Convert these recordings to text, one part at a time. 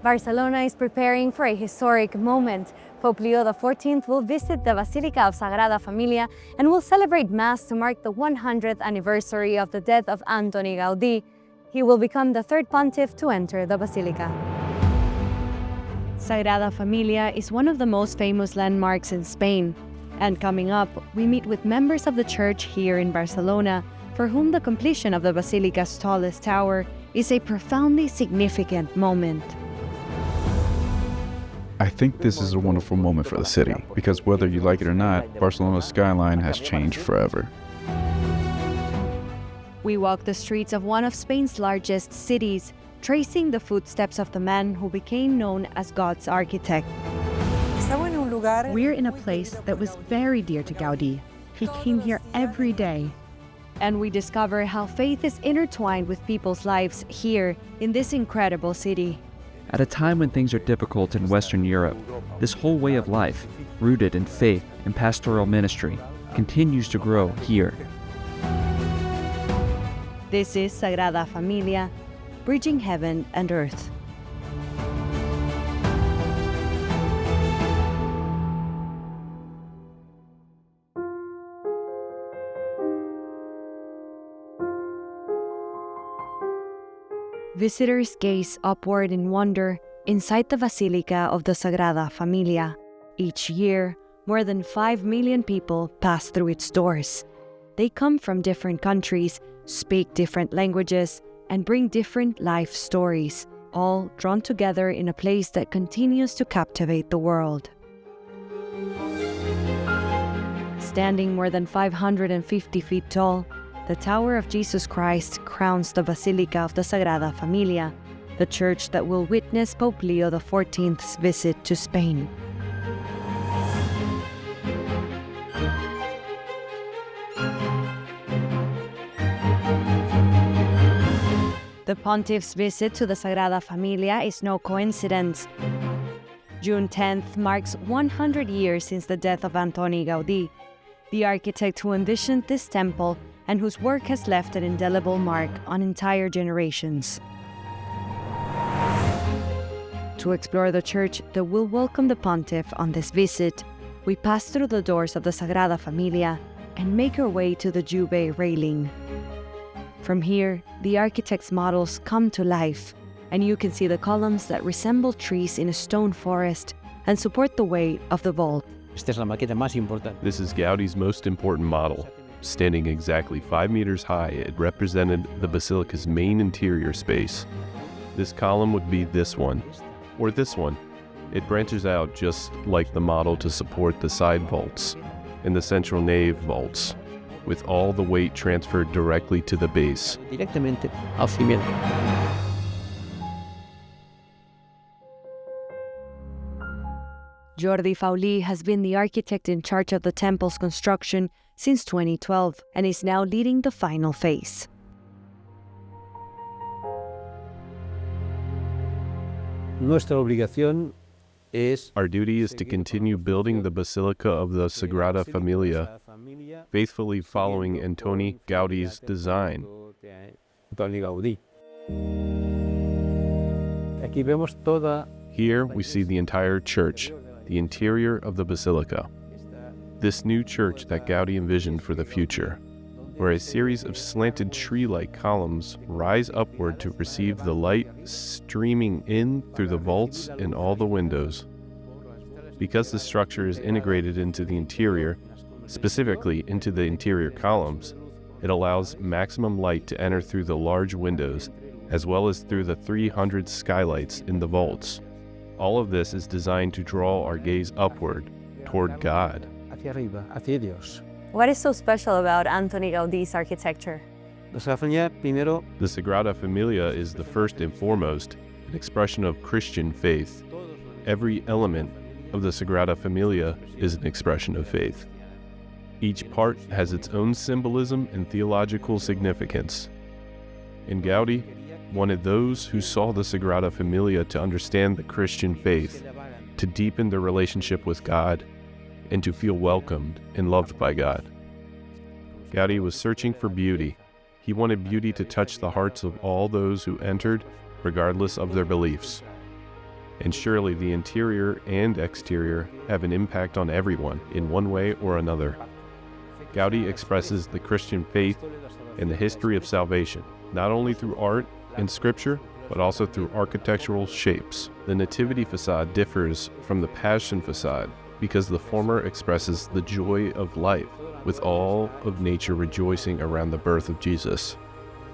Barcelona is preparing for a historic moment. Pope Leo XIV will visit the Basilica of Sagrada Família and will celebrate Mass to mark the 100th anniversary of the death of Antoni Gaudí. He will become the third pontiff to enter the Basilica. Sagrada Família is one of the most famous landmarks in Spain. And coming up, we meet with members of the church here in Barcelona, for whom the completion of the Basilica's tallest tower is a profoundly significant moment. I think this is a wonderful moment for the city, because whether you like it or not, Barcelona's skyline has changed forever. We walk the streets of one of Spain's largest cities, tracing the footsteps of the man who became known as God's architect. We're in a place that was very dear to Gaudi. He came here every day. And we discover how faith is intertwined with people's lives here in this incredible city. At a time when things are difficult in Western Europe, this whole way of life, rooted in faith and pastoral ministry, continues to grow here. This is Sagrada Família, bridging heaven and earth. Visitors gaze upward in wonder inside the Basilica of the Sagrada Família. Each year, more than 5 million people pass through its doors. They come from different countries, speak different languages, and bring different life stories, all drawn together in a place that continues to captivate the world. Standing more than 550 feet tall, the Tower of Jesus Christ crowns the Basilica of the Sagrada Família, the church that will witness Pope Leo XIV's visit to Spain. The pontiff's visit to the Sagrada Família is no coincidence. June 10th marks 100 years since the death of Antoni Gaudí, the architect who envisioned this temple and whose work has left an indelible mark on entire generations. To explore the church that will welcome the pontiff on this visit, we pass through the doors of the Sagrada Família and make our way to the Jubei railing. From here, the architect's models come to life, and you can see the columns that resemble trees in a stone forest and support the weight of the vault. This is Gaudi's most important model. Standing exactly 5 meters high, it represented the basilica's main interior space. This column would be this one, or this one. It branches out just like the model to support the side vaults and the central nave vaults, with all the weight transferred directly to the base. Jordi Faulí has been the architect in charge of the temple's construction since 2012 and is now leading the final phase. Our duty is to continue building the Basilica of the Sagrada Família, faithfully following Antoni Gaudí's design. Here we see the entire church, the interior of the Basilica. This new church that Gaudi envisioned for the future, where a series of slanted tree-like columns rise upward to receive the light streaming in through the vaults and all the windows. Because the structure is integrated into the interior, specifically into the interior columns, it allows maximum light to enter through the large windows, as well as through the 300 skylights in the vaults. All of this is designed to draw our gaze upward, toward God. What is so special about Antoni Gaudí's architecture? The Sagrada Família is the first and foremost an expression of Christian faith. Every element of the Sagrada Família is an expression of faith. Each part has its own symbolism and theological significance. And Gaudi wanted those who saw the Sagrada Família to understand the Christian faith, to deepen their relationship with God, and to feel welcomed and loved by God. Gaudi was searching for beauty. He wanted beauty to touch the hearts of all those who entered, regardless of their beliefs. And surely the interior and exterior have an impact on everyone in one way or another. Gaudi expresses the Christian faith and the history of salvation, not only through art and scripture, but also through architectural shapes. The Nativity facade differs from the Passion facade because the former expresses the joy of life, with all of nature rejoicing around the birth of Jesus.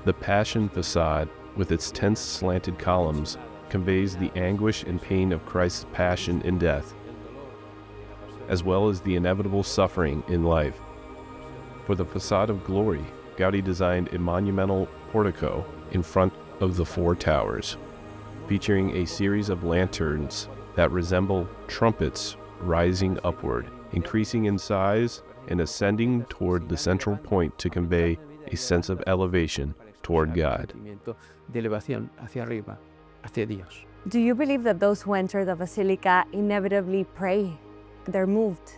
The Passion facade, with its tense slanted columns, conveys the anguish and pain of Christ's passion and death, as well as the inevitable suffering in life. For the facade of glory, Gaudi designed a monumental portico in front of the four towers, featuring a series of lanterns that resemble trumpets rising upward, increasing in size and ascending toward the central point to convey a sense of elevation toward God. Do you believe that those who enter the basilica inevitably pray? They're moved.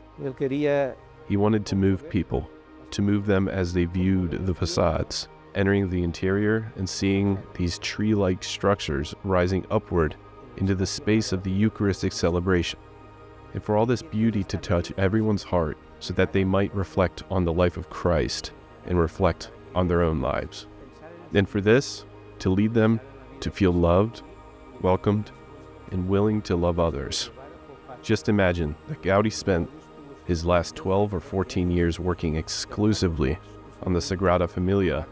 He wanted to move people, to move them as they viewed the facades, entering the interior and seeing these tree-like structures rising upward into the space of the Eucharistic celebration, and for all this beauty to touch everyone's heart so that they might reflect on the life of Christ and reflect on their own lives. And for this, to lead them to feel loved, welcomed, and willing to love others. Just imagine that Gaudi spent his last 12 or 14 years working exclusively on the Sagrada Família,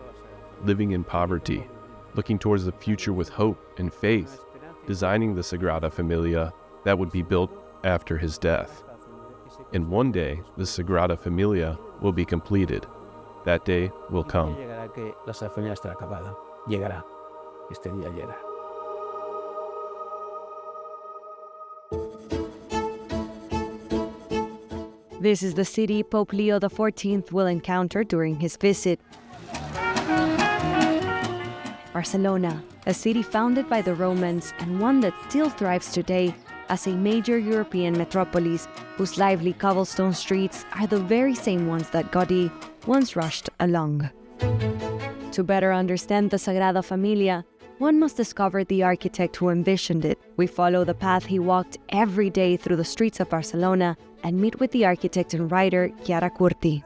living in poverty, looking towards the future with hope and faith, designing the Sagrada Família that would be built after his death. And one day, the Sagrada Família will be completed. That day will come. This is the city Pope Leo XIV will encounter during his visit. Barcelona, a city founded by the Romans and one that still thrives today as a major European metropolis whose lively cobblestone streets are the very same ones that Gaudi once rushed along. To better understand the Sagrada Família, one must discover the architect who envisioned it. We follow the path he walked every day through the streets of Barcelona and meet with the architect and writer Chiara Curti.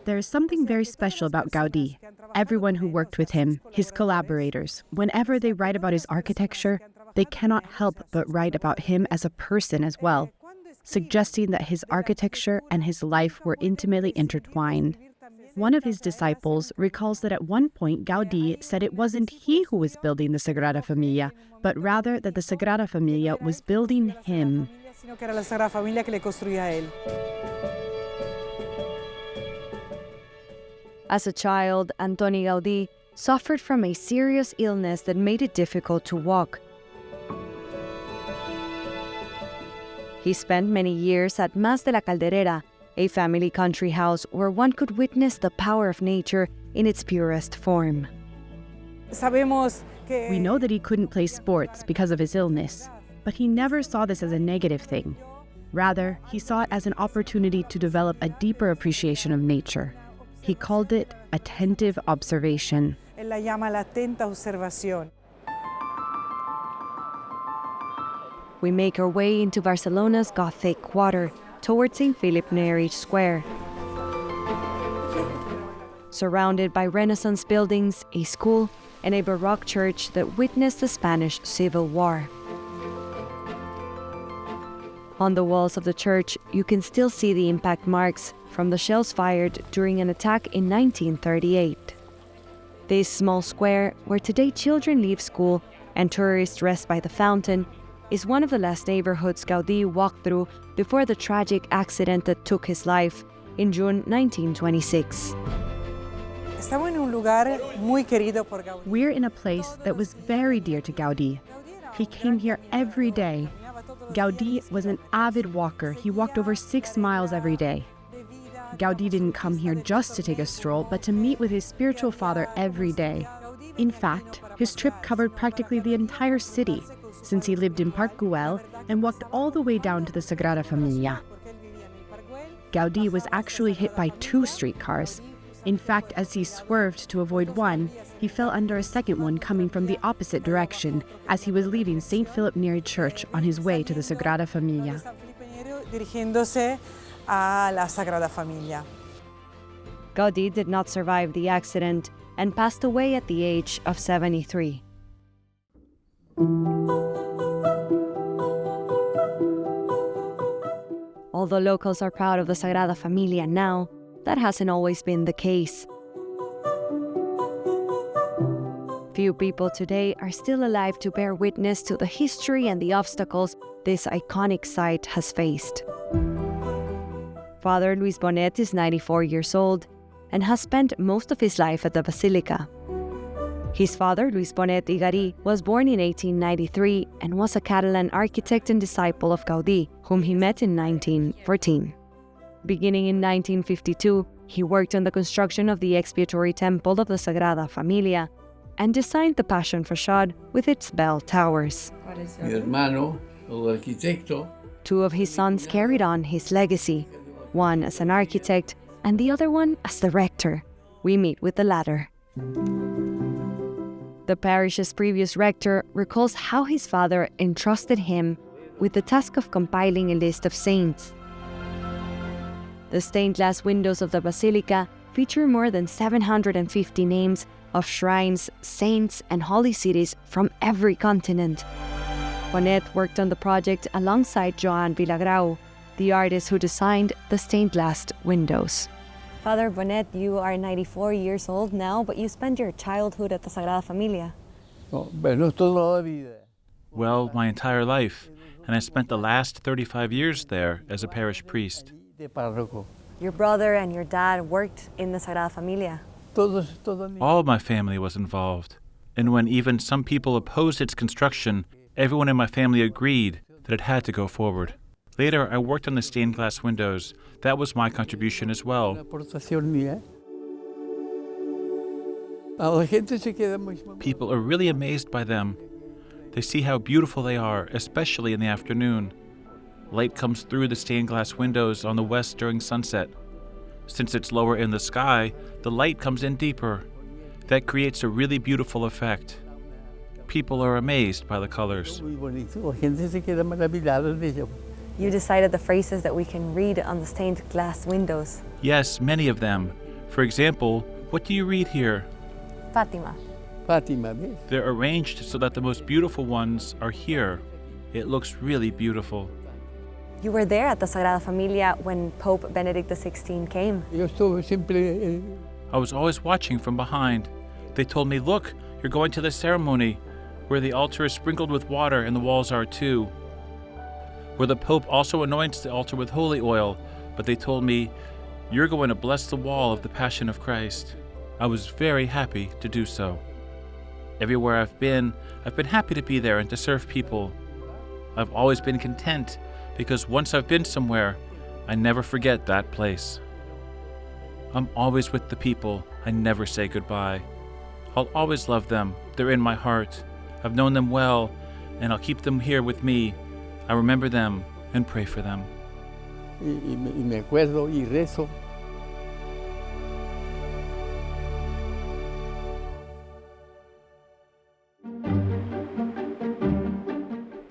There is something very special about Gaudi. Everyone who worked with him, his collaborators, whenever they write about his architecture, they cannot help but write about him as a person as well, suggesting that his architecture and his life were intimately intertwined. One of his disciples recalls that at one point Gaudi said it wasn't he who was building the Sagrada Família, but rather that the Sagrada Família was building him. As a child, Antoni Gaudí suffered from a serious illness that made it difficult to walk. He spent many years at Mas de la Calderera, a family country house where one could witness the power of nature in its purest form. We know that he couldn't play sports because of his illness, but he never saw this as a negative thing. Rather, he saw it as an opportunity to develop a deeper appreciation of nature. He called it attentive observation. We make our way into Barcelona's Gothic quarter, towards St. Philip Neri Square. Surrounded by Renaissance buildings, a school, and a Baroque church that witnessed the Spanish Civil War. On the walls of the church, you can still see the impact marks from the shells fired during an attack in 1938. This small square, where today children leave school and tourists rest by the fountain, is one of the last neighborhoods Gaudí walked through before the tragic accident that took his life in June 1926. We're in a place that was very dear to Gaudí. He came here every day. Gaudí was an avid walker. He walked over 6 miles every day. Gaudí didn't come here just to take a stroll, but to meet with his spiritual father every day. In fact, his trip covered practically the entire city, since he lived in Park Güell and walked all the way down to the Sagrada Família. Gaudí was actually hit by 2 streetcars. In fact, as he swerved to avoid one, he fell under a second one coming from the opposite direction as he was leaving St. Philip Neri Church on his way to the Sagrada Família. Dirigiéndose a la Sagrada Família. Gaudi did not survive the accident and passed away at the age of 73. Although locals are proud of the Sagrada Familia now, that hasn't always been the case. Few people today are still alive to bear witness to the history and the obstacles this iconic site has faced. Father Lluís Bonet is 94 years old and has spent most of his life at the basilica. His father, Lluís Bonet y Gaudí, was born in 1893 and was a Catalan architect and disciple of Gaudi, whom he met in 1914. Beginning in 1952, he worked on the construction of the expiatory temple of the Sagrada Familia and designed the Passion facade with its bell towers. Mi hermano, el arquitecto. Two of his sons carried on his legacy, one as an architect and the other one as the rector. We meet with the latter. The parish's previous rector recalls how his father entrusted him with the task of compiling a list of saints. The stained glass windows of the basilica feature more than 750 names of shrines, saints, and holy cities from every continent. Bonet worked on the project alongside Joan Vilagrau, the artist who designed the stained glass windows. Father Bonet, you are 94 years old now, but you spent your childhood at the Sagrada Familia. Bueno, toda la vida. Well, my entire life, and I spent the last 35 years there as a parish priest. De párroco. Your brother and your dad worked in the Sagrada Familia. Toda mi. All of my family was involved, and when even some people opposed its construction, everyone in my family agreed that it had to go forward. Later, I worked on the stained glass windows. That was my contribution as well. Una aportación mía. La gente se queda muy. People are really amazed by them. They see how beautiful they are, especially in the afternoon. Light comes through the stained glass windows on the west during sunset. Since it's lower in the sky, the light comes in deeper. That creates a really beautiful effect. People are amazed by the colors. Muy bonito. La gente se queda maravillada de ello. You decided the phrases that we can read on the stained glass windows. Yes, many of them. For example, what do you read here? Fátima. Fátima, ¿ves? They're arranged so that the most beautiful ones are here. It looks really beautiful. You were there at the Sagrada Familia when Pope Benedict XVI came. Yo estuve siempre. I was always watching from behind. They told me, look, you're going to the ceremony, where the altar is sprinkled with water and the walls are too. Where the Pope also anoints the altar with holy oil, but they told me, you're going to bless the wall of the Passion of Christ. I was very happy to do so. Everywhere I've been happy to be there and to serve people. I've always been content, because once I've been somewhere, I never forget that place. I'm always with the people. I never say goodbye. I'll always love them. They're in my heart. I've known them well, and I'll keep them here with me. I remember them and pray for them. Y me acuerdo y rezo.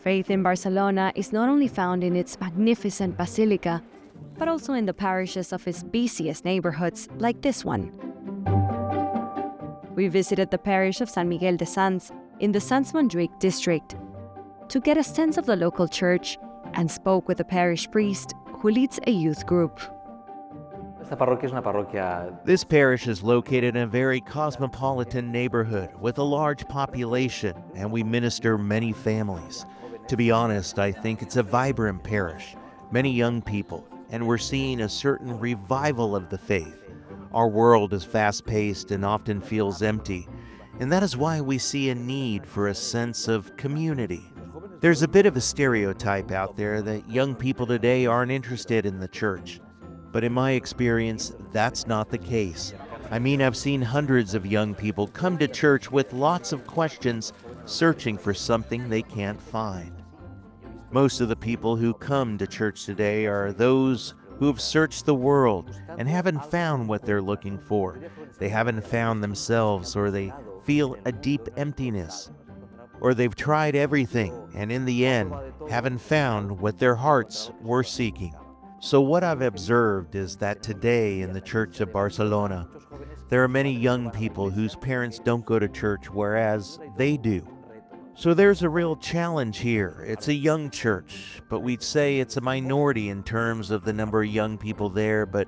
Faith in Barcelona is not only found in its magnificent basilica, but also in the parishes of its busiest neighborhoods, like this one. We visited the parish of San Miguel de Sants in the Sants Montjuïc district to get a sense of the local church and spoke with a parish priest who leads a youth group. This parish is located in a very cosmopolitan neighborhood with a large population, and we minister many families. To be honest, I think it's a vibrant parish, many young people, and we're seeing a certain revival of the faith. Our world is fast-paced and often feels empty, and that is why we see a need for a sense of community. There's a bit of a stereotype out there that young people today aren't interested in the church. But in my experience, that's not the case. I mean, I've seen hundreds of young people come to church with lots of questions, searching for something they can't find. Most of the people who come to church today are those who have searched the world and haven't found what they're looking for. They haven't found themselves, or they feel a deep emptiness, or they've tried everything and in the end haven't found what their hearts were seeking. So what I've observed is that today in the Church of Barcelona, there are many young people whose parents don't go to church, whereas they do. So there's a real challenge here. It's a young church, but we'd say it's a minority in terms of the number of young people there. But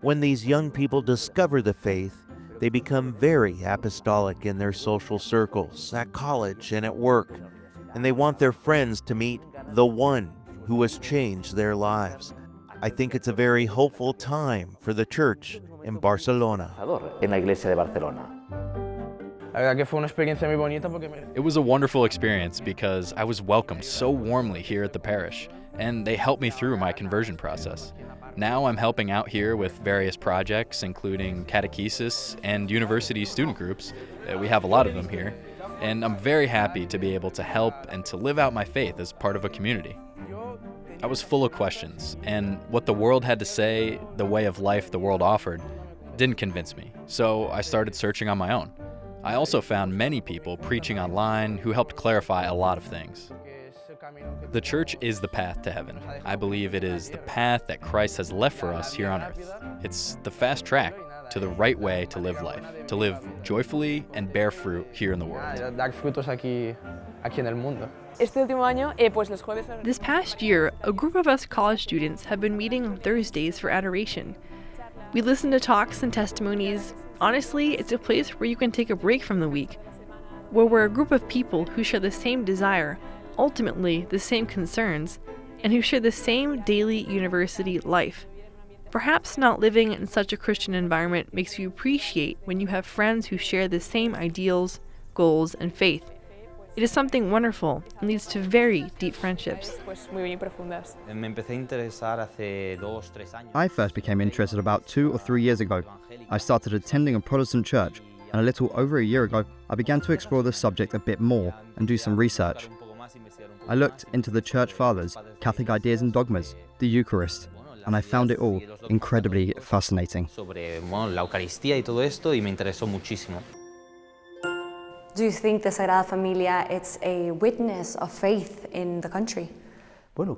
when these young people discover the faith, they become very apostolic in their social circles, at college and at work. And they want their friends to meet the one who has changed their lives. I think it's a very hopeful time for the church in Barcelona. It was a wonderful experience because I was welcomed so warmly here at the parish, and they helped me through my conversion process. Now I'm helping out here with various projects, including catechesis and university student groups. We have a lot of them here, and I'm very happy to be able to help and to live out my faith as part of a community. I was full of questions, and what the world had to say, the way of life the world offered, didn't convince me, so I started searching on my own. I also found many people preaching online who helped clarify a lot of things. The church is the path to heaven. I believe it is the path that Christ has left for us here on earth. It's the fast track to the right way to live life, to live joyfully and bear fruit here in the world. This past year, a group of us college students have been meeting on Thursdays for adoration. We listen to talks and testimonies. Honestly, it's a place where you can take a break from the week, where we're a group of people who share the same desire, ultimately the same concerns, and who share the same daily university life. Perhaps not living in such a Christian environment makes you appreciate when you have friends who share the same ideals, goals, and faith. It is something wonderful and leads to very deep friendships. I first became interested about 2 or 3 years ago. I started attending a Protestant church, and a little over a year ago, I began to explore the subject a bit more and do some research. I looked into the Church Fathers, Catholic ideas and dogmas, the Eucharist, and I found it all incredibly fascinating. Do you think the Sagrada Familia is a witness of faith in the country? Well,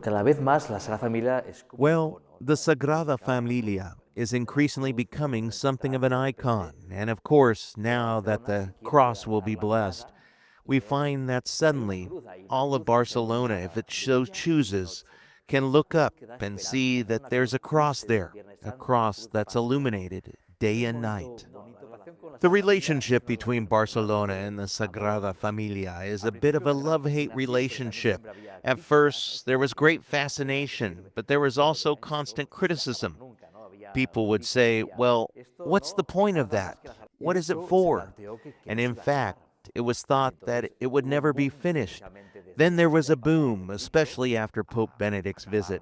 the Sagrada Familia is increasingly becoming something of an icon, and of course, now that the cross will be blessed, we find that suddenly all of Barcelona, if it so chooses, can look up and see that there's a cross there, a cross that's illuminated day and night. The relationship between Barcelona and the Sagrada Familia is a bit of a love-hate relationship. At first, there was great fascination, but there was also constant criticism. People would say, well, what's the point of that? What is it for? And in fact, it was thought that it would never be finished. Then there was a boom, especially after Pope Benedict's visit.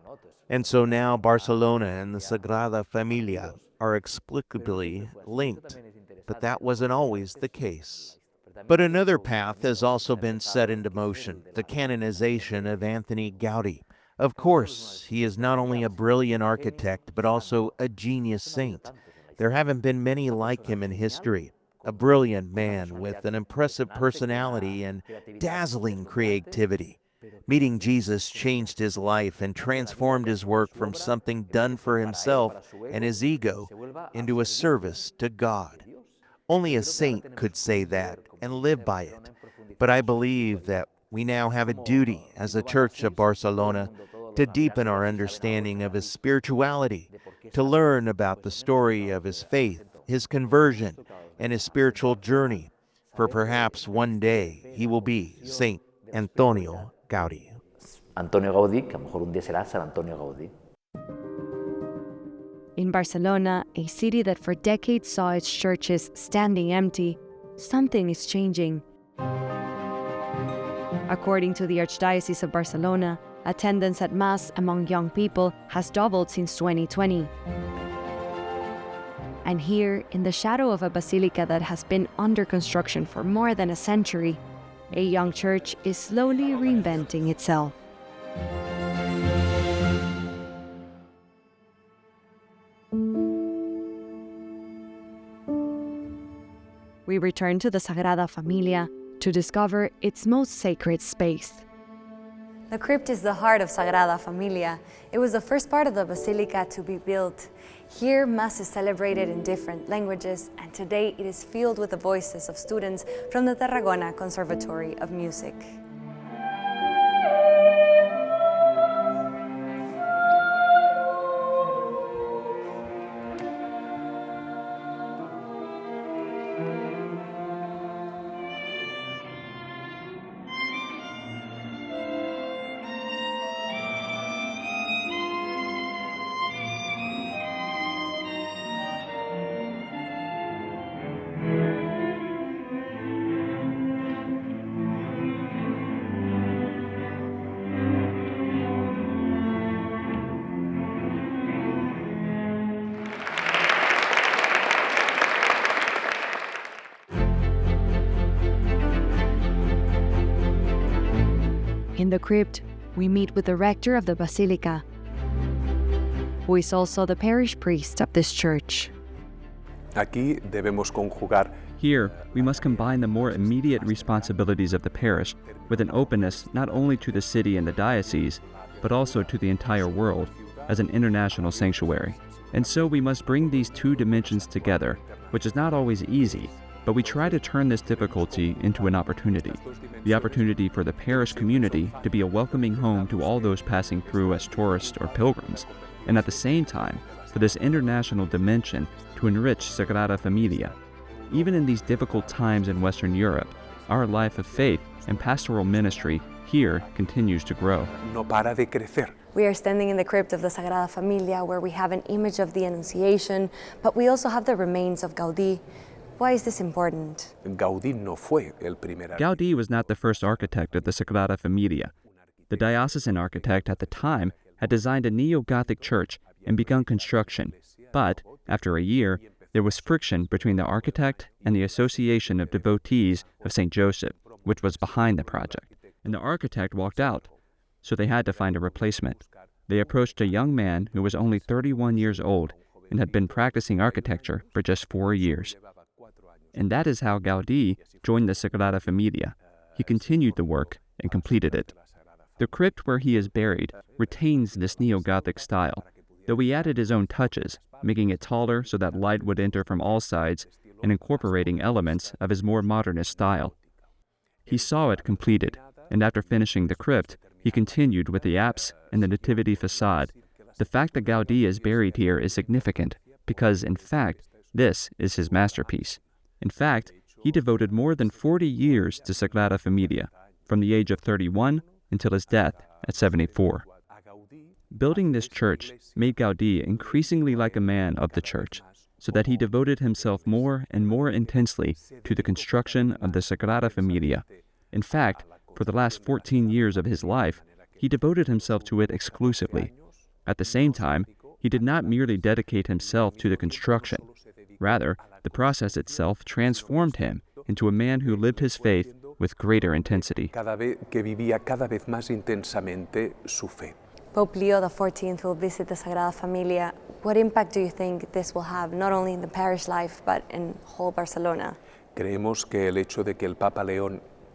And so now Barcelona and the Sagrada Familia are inexplicably linked. But that wasn't always the case. But another path has also been set into motion, the canonization of Antoni Gaudí. Of course, he is not only a brilliant architect, but also a genius saint. There haven't been many like him in history. A brilliant man with an impressive personality and dazzling creativity. Meeting Jesus changed his life and transformed his work from something done for himself and his ego into a service to God. Only a saint could say that and live by it. But I believe that we now have a duty as a Church of Barcelona to deepen our understanding of his spirituality, to learn about the story of his faith, his conversion, and his spiritual journey, for perhaps one day he will be Saint Antoni Gaudí. Antoni Gaudí, que a lo mejor un día será San Antonio Gaudí. In Barcelona, a city that for decades saw its churches standing empty, something is changing. According to the Archdiocese of Barcelona, attendance at Mass among young people has doubled since 2020. And here, in the shadow of a basilica that has been under construction for more than a century, a young church is slowly reinventing itself. we return to the Sagrada Familia to discover its most sacred space. The crypt is the heart of Sagrada Familia. It was the first part of the basilica to be built. Here, Mass is celebrated in different languages, and today it is filled with the voices of students from the Tarragona Conservatory of Music. In the crypt, we meet with the rector of the basilica, who is also the parish priest of this church. Here, we must combine the more immediate responsibilities of the parish with an openness not only to the city and the diocese, but also to the entire world as an international sanctuary. And so we must bring these two dimensions together, which is not always easy, but we try to turn this difficulty into an opportunity. The opportunity for the parish community to be a welcoming home to all those passing through as tourists or pilgrims, and at the same time, for this international dimension to enrich Sagrada Familia. Even in these difficult times in Western Europe, our life of faith and pastoral ministry here continues to grow. We are standing in the crypt of the Sagrada Familia, where we have an image of the Annunciation, but we also have the remains of Gaudi. Why is this important? Gaudi was not the first architect of the Sagrada Familia. The diocesan architect at the time had designed a neo-Gothic church and begun construction, but after a year, there was friction between the architect and the Association of Devotees of St. Joseph, which was behind the project, and the architect walked out, so they had to find a replacement. They approached a young man who was only 31 years old and had been practicing architecture for just 4 years. And that is how Gaudi joined the Sagrada Familia. He continued the work and completed it. The crypt where he is buried retains this neo-Gothic style, though he added his own touches, making it taller so that light would enter from all sides and incorporating elements of his more modernist style. He saw it completed, and after finishing the crypt, he continued with the apse and the nativity facade. The fact that Gaudi is buried here is significant because, in fact, this is his masterpiece. In fact, he devoted more than 40 years to Sagrada Familia, from the age of 31 until his death at 74. Building this church made Gaudi increasingly like a man of the church, so that he devoted himself more and more intensely to the construction of the Sagrada Familia. In fact, for the last 14 years of his life, he devoted himself to it exclusively. At the same time, he did not merely dedicate himself to the construction. Rather, the process itself transformed him into a man who lived his faith with greater intensity. Pope Leo XIV will visit the Sagrada Familia. What impact do you think this will have, not only in the parish life, but in whole Barcelona?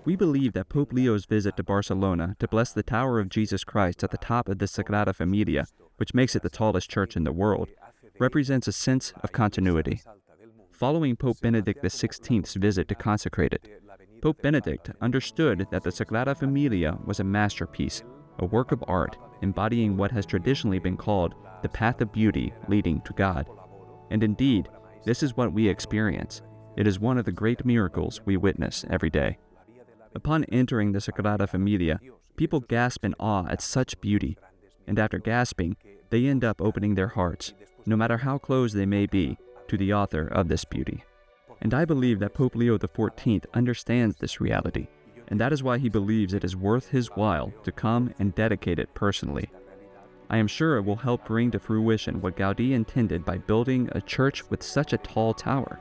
We believe that Pope Leo's visit to Barcelona to bless the Tower of Jesus Christ at the top of the Sagrada Familia, which makes it the tallest church in the world, represents a sense of continuity. Following Pope Benedict XVI's visit to consecrate it, Pope Benedict understood that the Sagrada Familia was a masterpiece, a work of art embodying what has traditionally been called the path of beauty leading to God. And indeed, this is what we experience. It is one of the great miracles we witness every day. Upon entering the Sagrada Familia, people gasp in awe at such beauty, and after gasping, they end up opening their hearts, no matter how close they may be, to the author of this beauty. And I believe that Pope Leo XIV understands this reality, and that is why he believes it is worth his while to come and dedicate it personally. I am sure it will help bring to fruition what Gaudi intended by building a church with such a tall tower.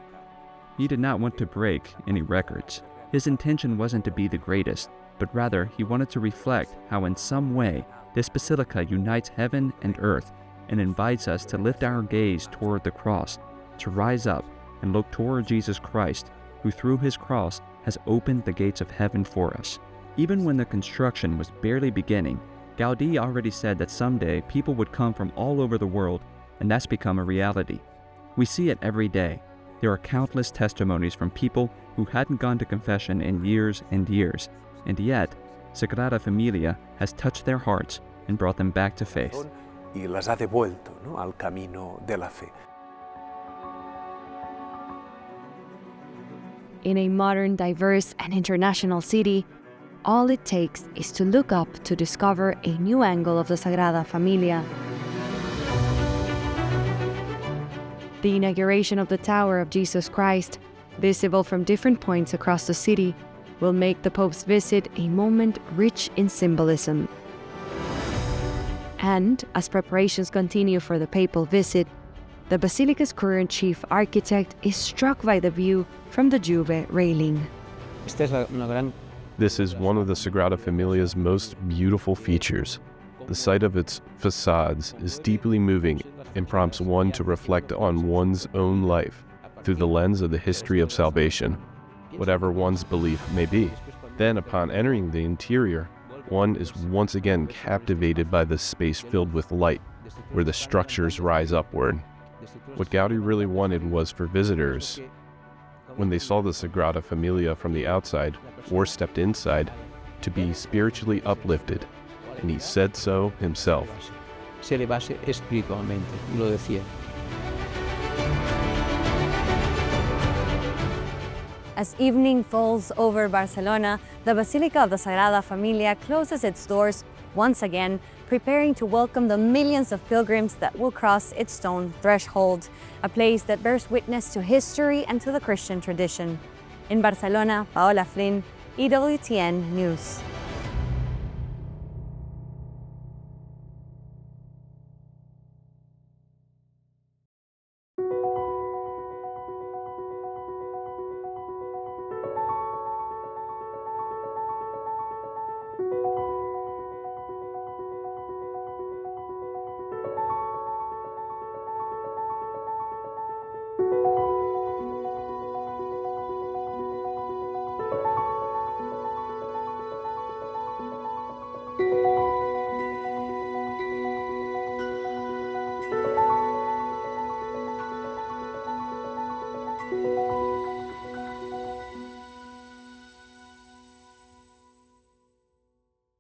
He did not want to break any records. His intention wasn't to be the greatest, but rather he wanted to reflect how in some way this basilica unites heaven and earth and invites us to lift our gaze toward the cross, to rise up and look toward Jesus Christ, who through his cross has opened the gates of heaven for us. Even when the construction was barely beginning, Gaudi already said that someday people would come from all over the world, and that's become a reality. We see it every day. There are countless testimonies from people who hadn't gone to confession in years and years, and yet Sagrada Familia has touched their hearts and brought them back to faith. Y las ha devuelto, ¿no?, al camino de la fe. In a modern, diverse, and international city, all it takes is to look up to discover a new angle of the Sagrada Familia. The inauguration of the Tower of Jesus Christ, visible from different points across the city, will make the Pope's visit a moment rich in symbolism. And as preparations continue for the papal visit, the Basilica's current chief architect is struck by the view from the Juve railing. This is one of the Sagrada Familia's most beautiful features. The sight of its facades is deeply moving and prompts one to reflect on one's own life through the lens of the history of salvation, whatever one's belief may be. Then, upon entering the interior, one is once again captivated by the space filled with light, where the structures rise upward. What Gaudi really wanted was for visitors, when they saw the Sagrada Familia from the outside or stepped inside, to be spiritually uplifted, and he said so himself. Se elevase espiritualmente, lo decía. As evening falls over Barcelona, the Basilica of the Sagrada Familia closes its doors once again, preparing to welcome the millions of pilgrims that will cross its stone threshold, a place that bears witness to history and to the Christian tradition. In Barcelona, Paola Flynn, EWTN News.